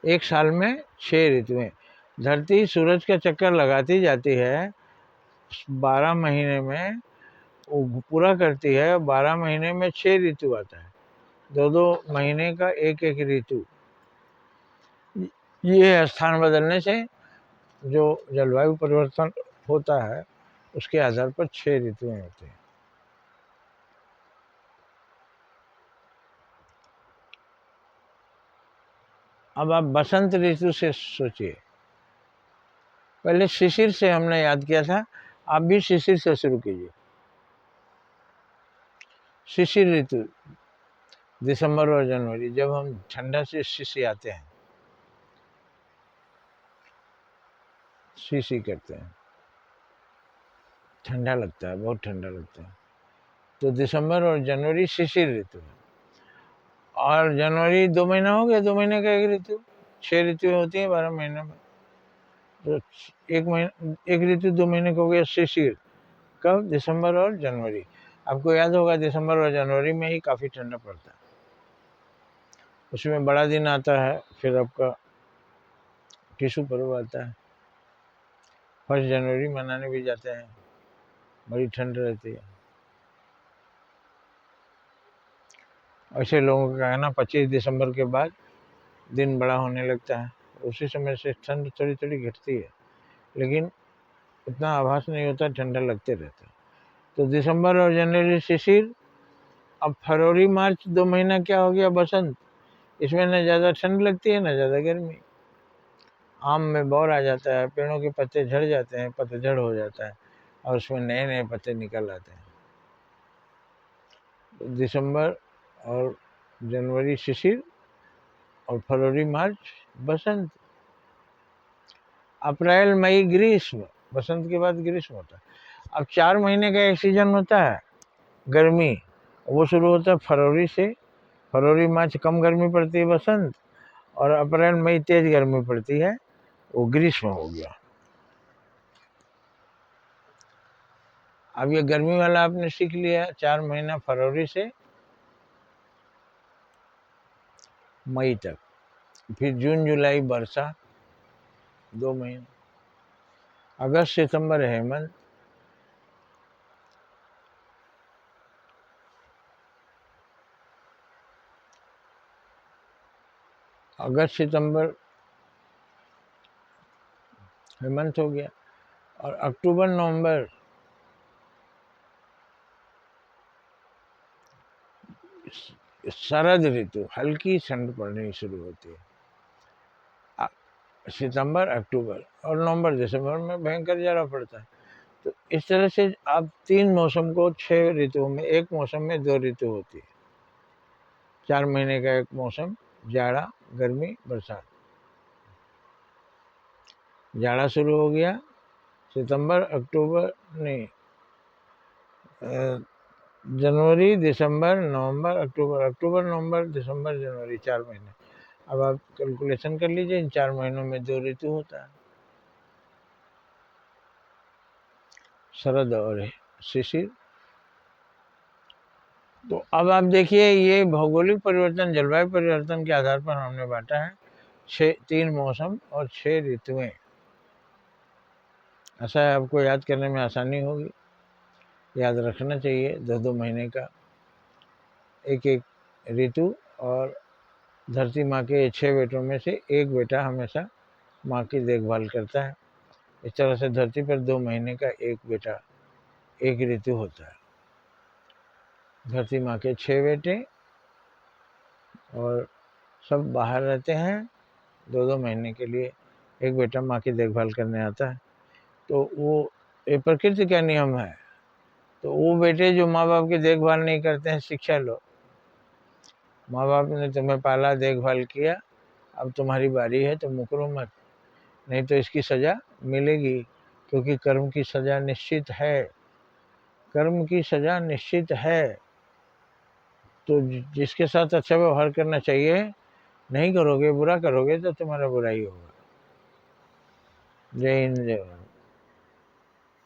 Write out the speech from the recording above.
एक साल में 6 ऋतुएं। धरती सूरज का चक्कर लगाती जाती है, 12 महीने में वो पूरा करती है। 12 महीने में 6 ऋतु आता है, 2-2 महीने का एक एक ऋतु। ये स्थान बदलने से जो जलवायु परिवर्तन होता है उसके आधार पर 6 ऋतुएं होती हैं। अब आप बसंत ऋतु से सोचिए। पहले शिशिर से हमने याद किया था, आप भी शिशिर से शुरू कीजिए। शिशिर ऋतु दिसंबर और जनवरी, जब हम ठंडा से शिशियाते हैं, शिशी करते हैं, ठंडा लगता है, बहुत ठंडा लगता है। तो दिसंबर और जनवरी शिशिर ऋतु है। और जनवरी 2 महीना हो गया, 2 महीने का एक ऋतु। 6 ऋतुएं होती हैं 12 महीने में, तो एक ऋतु 2 महीने का हो गया शिशिर। कब? दिसंबर और जनवरी। आपको याद होगा दिसंबर और जनवरी में ही काफ़ी ठंडा पड़ता है। उसमें बड़ा दिन आता है, फिर आपका टिशू पर्व आता है, 1 जनवरी मनाने भी जाते हैं, बड़ी ठंड रहती है। ऐसे लोगों का कहना 25 दिसंबर के बाद दिन बड़ा होने लगता है, उसी समय से ठंड थोड़ी थोड़ी घटती है, लेकिन इतना आभास नहीं होता, ठंडा लगते रहता है। तो दिसंबर और जनवरी शिशिर। अब फरवरी मार्च 2 महीना क्या हो गया? बसंत। इसमें न ज़्यादा ठंड लगती है न ज़्यादा गर्मी। आम में बौर आ जाता है, पेड़ों के पत्ते झड़ जाते हैं, पतझड़ हो जाता है और उसमें नए नए पत्ते निकल आते हैं। तो दिसंबर और जनवरी शिशिर और फरवरी मार्च बसंत। अप्रैल मई ग्रीष्म। बसंत के बाद ग्रीष्म होता है। अब 4 महीने का एक सीजन होता है गर्मी, वो शुरू होता है फरवरी से। फरवरी मार्च कम गर्मी पड़ती है बसंत, और अप्रैल मई तेज गर्मी पड़ती है, वो ग्रीष्म हो गया। अब ये गर्मी वाला आपने सीख लिया। 4 महीना फरवरी से मई तक, फिर जून जुलाई वर्षा 2 महीने, अगस्त सितंबर हेमंत, अगस्त सितंबर हेमंत हो गया, और अक्टूबर नवंबर शरद ऋतु, हल्की ठंड पड़नी शुरू होती है। सितंबर अक्टूबर और नवंबर दिसंबर में भयंकर जाड़ा पड़ता है। तो इस तरह से आप 3 मौसम को 6 ऋतुओं में, एक मौसम में 2 ऋतु होती है। 4 महीने का एक मौसम, जाड़ा गर्मी बरसात। जाड़ा शुरू हो गया सितंबर अक्टूबर नहीं, जनवरी दिसंबर नवंबर अक्टूबर, अक्टूबर नवंबर दिसंबर जनवरी, 4 महीने। अब आप कैलकुलेशन कर लीजिए, इन 4 महीनों में 2 ऋतु होता है, शरद और शिशिर। तो अब आप देखिए, ये भौगोलिक परिवर्तन, जलवायु परिवर्तन के आधार पर हमने बांटा है 3 मौसम और 6 ऋतुएं। ऐसा है, आपको याद करने में आसानी होगी, याद रखना चाहिए। 2-2 महीने का एक एक ऋतु, और धरती माँ के 6 बेटों में से एक बेटा हमेशा माँ की देखभाल करता है। इस तरह से धरती पर 2 महीने का एक बेटा, एक ऋतु होता है। धरती माँ के 6 बेटे और सब बाहर रहते हैं 2-2 महीने के लिए। एक बेटा माँ की देखभाल करने आता है। तो वो ये प्रकृति का नियम है। तो वो बेटे जो माँ बाप की देखभाल नहीं करते हैं, शिक्षा लो। माँ बाप ने तुम्हें पाला, देखभाल किया, अब तुम्हारी बारी है, तो मुकरो मत, नहीं तो इसकी सज़ा मिलेगी, क्योंकि कर्म की सज़ा निश्चित है। कर्म की सज़ा निश्चित है। तो जिसके साथ अच्छा व्यवहार करना चाहिए नहीं करोगे, बुरा करोगे तो तुम्हारा बुरा ही होगा। जय हिंद, जय भारत।